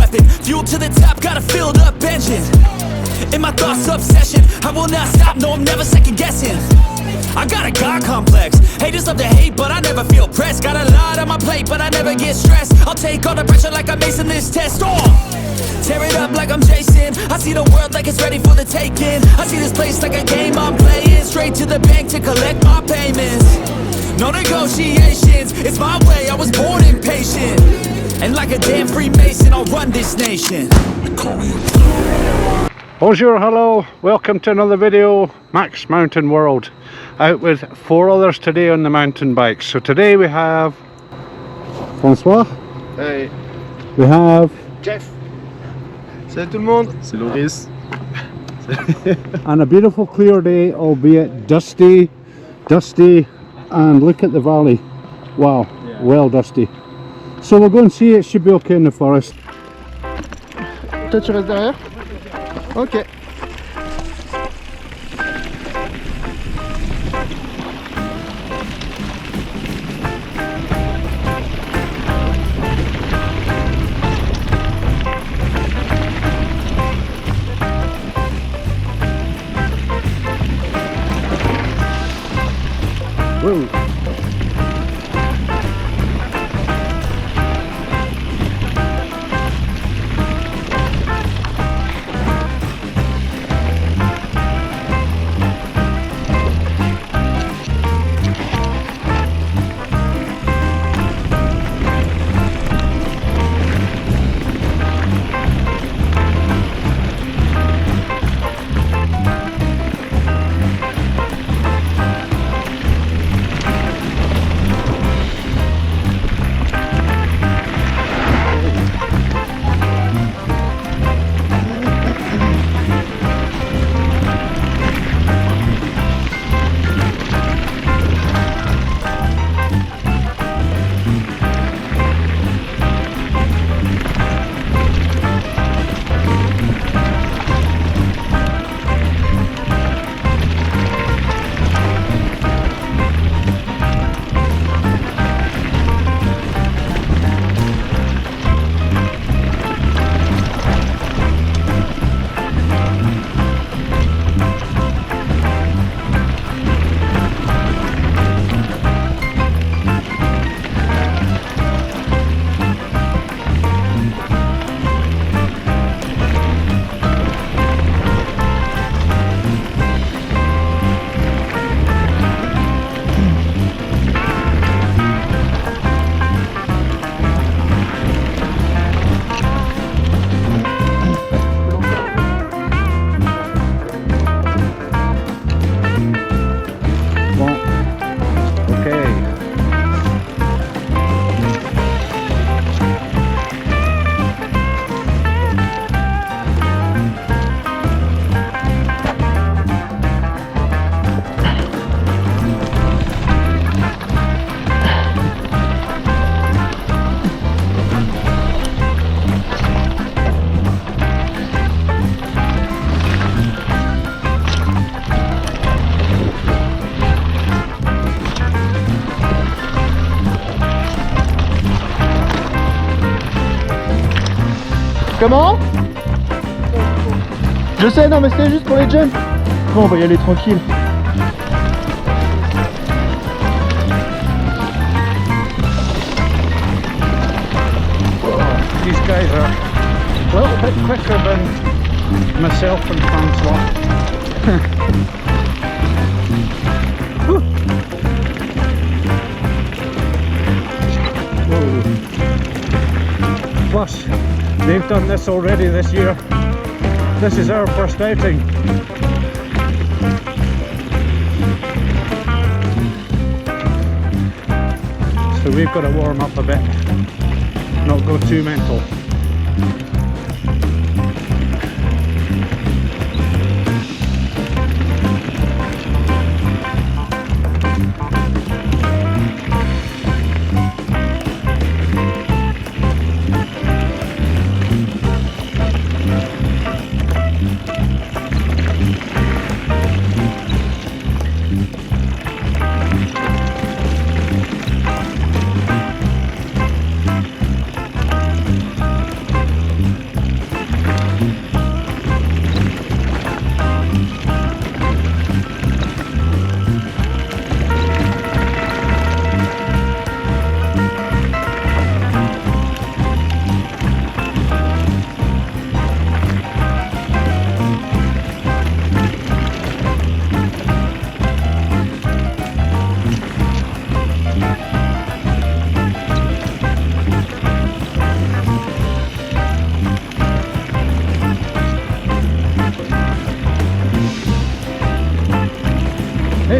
weapon. Fuel to the top, got a filled up engine. In my thoughts, obsession, I will not stop, no, I'm never second guessing. I got a God complex, haters love to hate, but I never feel pressed. Got a lot on my plate, but I never get stressed. I'll take all the pressure like I'm acing this test. Tear it up like I'm Jason. I see the world like it's ready for the taking. I see this place like a game I'm playing. Straight to the bank to collect my payments. No negotiations, it's my way, I was born impatient. And like a damn Freemason, I'll run this nation. Bonjour, hello, welcome to another video. Max Mountain World, out with 4 others today on the mountain bikes. So today we have François. Hey. We have Jeff. Salut tout le monde. C'est Loris. and a beautiful clear day, albeit dusty, and look at the valley. Wow, yeah. Well dusty. So we'll go and see, it should be okay in the forest. Toi tu restes derrière? Ok. Whoa. Comment? Je sais, non mais c'était juste pour les jumps. Bon, on va y aller tranquille. These guys are a little bit quicker than myself and Francois. Plus, they've done this already this year. This is our first outing. So we've got to warm up a bit, not go too mental.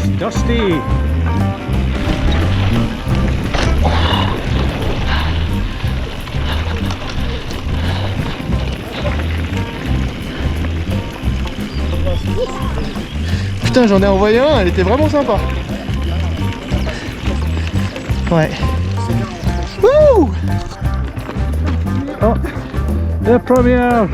It's dusty. Putain, j'en ai envoyé un, elle était vraiment sympa. Ouais. Wouh! Oh, la première.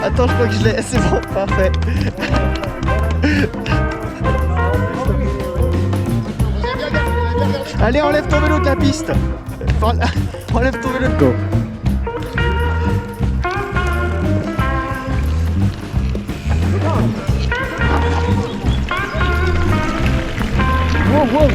Attends, je crois que je l'ai. C'est bon, parfait. Allez, enlève ton vélo de la piste. Enlève ton vélo. Go. Whoa, whoa.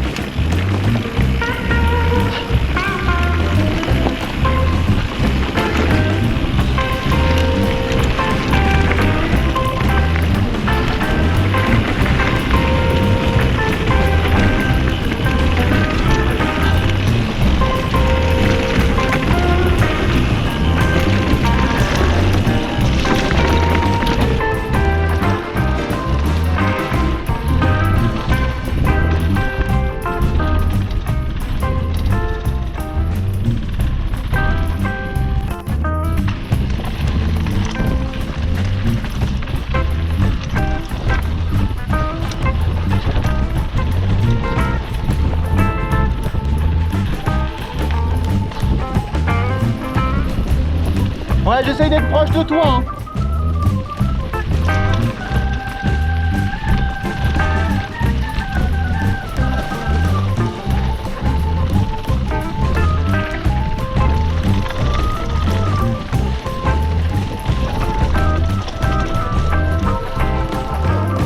Ouais, j'essaye d'être proche de toi. Hein.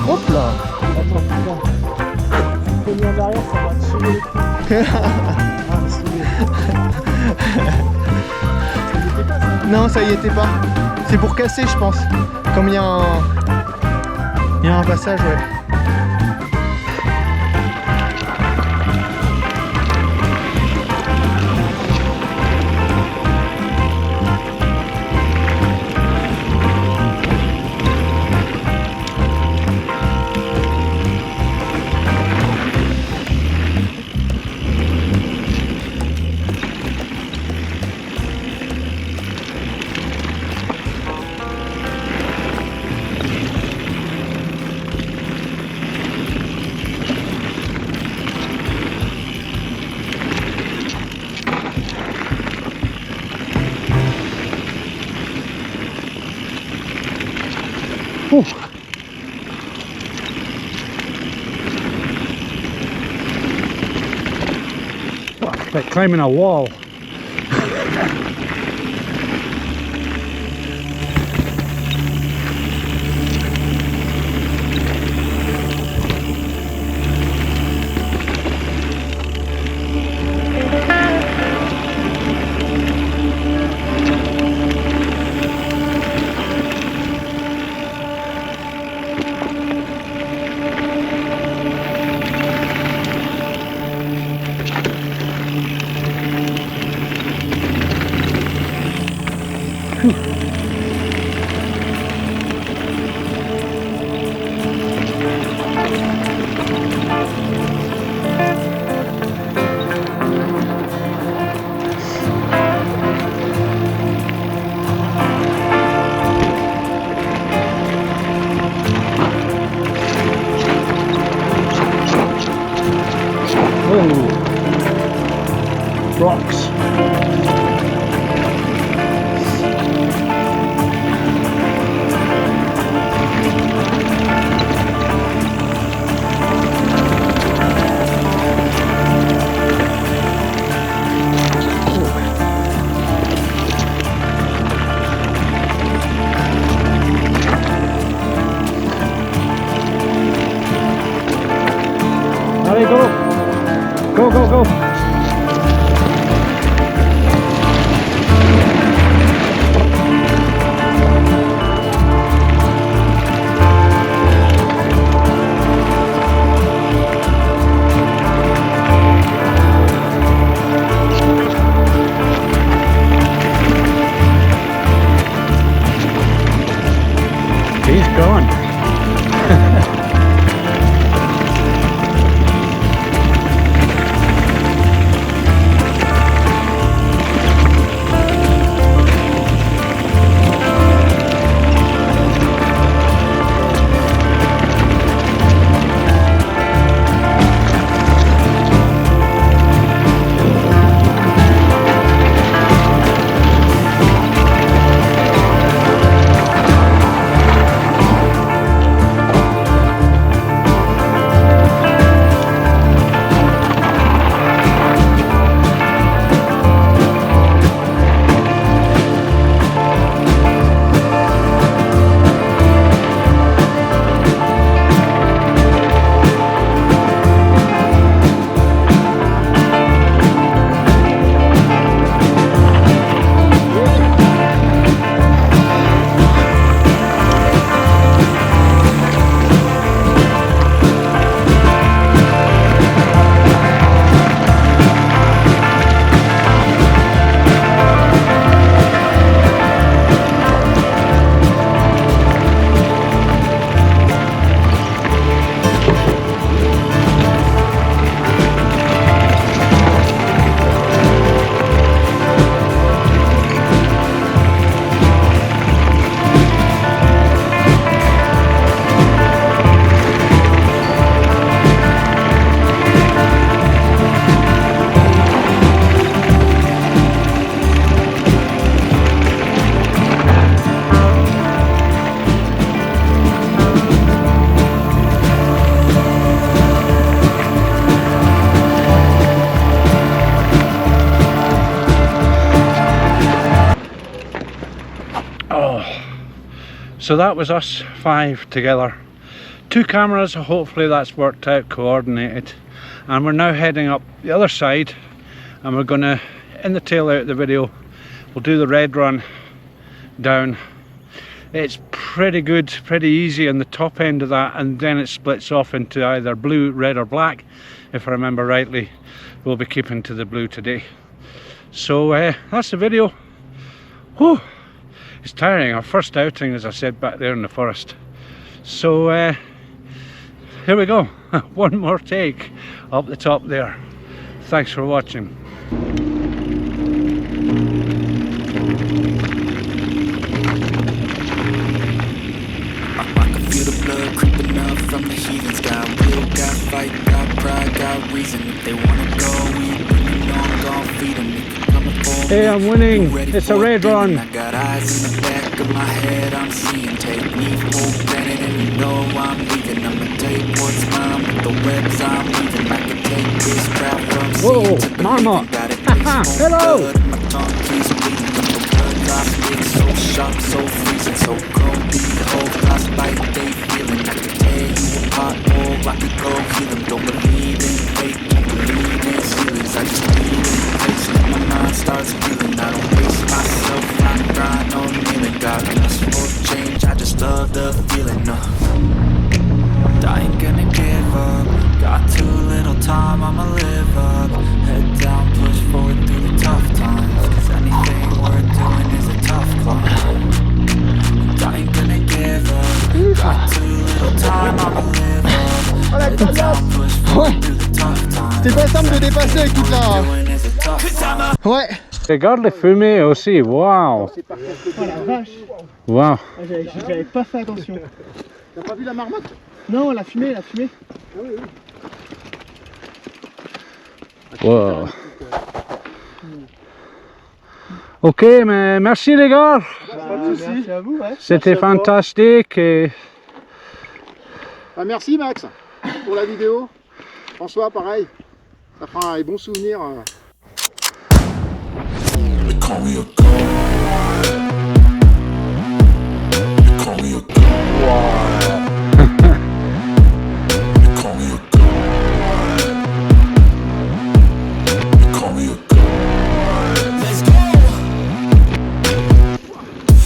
Hop là. Attends, en arrière, ça va te tuer. Non, ça y était pas. C'est pour casser, je pense. Comme il y a un passage, ouais. Whew. Like climbing a wall. Rocks. Allez, go! Go, go, go! So that was us 5 together. 2 cameras, hopefully that's worked out, coordinated. And we're now heading up the other side, and we're gonna, in the tail out of the video, we'll do the red run down. It's pretty good, pretty easy on the top end of that, and then it splits off into either blue, red or black. If I remember rightly, we'll be keeping to the blue today. So that's the video. Whew, it's tiring. Our first outing, as I said, back there in the forest. So here we go. One more take up the top there. Thanks for watching. From the heathens, got will, got fight, got pride, got reason. If they wanna go, we bring it on, gon' feed them. If you're coming for Hey, I'm winning. It's a red run. I got eyes in the back of my head, I'm seeing. Take me for granted, and you know I'm leaving. I'ma take what's mine with the webs I'm weaving. I can take this crowd from Whoa, seeing to mama. believing. Got it, Hello. my tongue keeps bleeding. The blood I spit, so sharp, so freezing, so cold. The whole frostbite they feeling. I can tear you apart, or I could go heal them. Don't believe in fate, don't believe in ceilings. I just believe in place, let my mind starts feeling. I don't waste myself, I grind on kneeling. Got lust for change, I just love the feeling. I ain't gonna give up. Got too little time, I'ma live up. Head down, push forward through the tough times. Cause anything worth doing is a tough climb. I ain't gonna give up. Got too little time, I'ma live up. Head down, push forward through the tough times. C'était pas simple de dépasser avec toute la... Ouais. Regarde les fumées aussi, waouh. Oh la vache. Waouh. J'avais pas fait attention. T'as pas vu la marmotte? Non, la fumée, la fumée. Oui, oui. Wow. Ok, mais merci les gars. Pas de soucis. Merci à vous, ouais. C'était fantastique. Et... Ah, merci Max pour la vidéo. François, pareil. Ça fera un bon souvenir.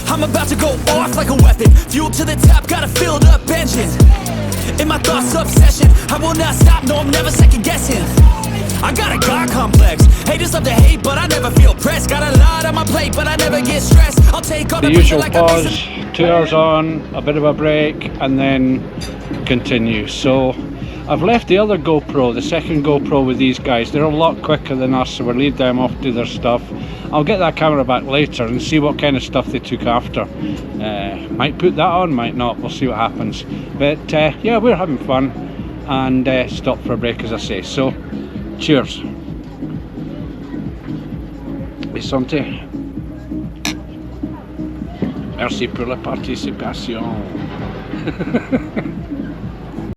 I'm about to go off like a weapon. Fuel to the top, got a filled up engine. In my thoughts, obsession. I will not stop, no, I'm never second guessing. I got a God complex. Haters love to hate, but I never feel pressed. Got a lot on my plate, but I never get stressed. I'll take all The the usual like pause, 2 hours on, a bit of a break, and then continue. So I've left the other GoPro, the second GoPro, with these guys. They're a lot quicker than us, so we'll leave them off to do their stuff. I'll get that camera back later and see what kind of stuff they took after. Might put that on, might not, we'll see what happens. But yeah, we're having fun, and stop for a break, as I say. So cheers et santé. Merci pour la participation.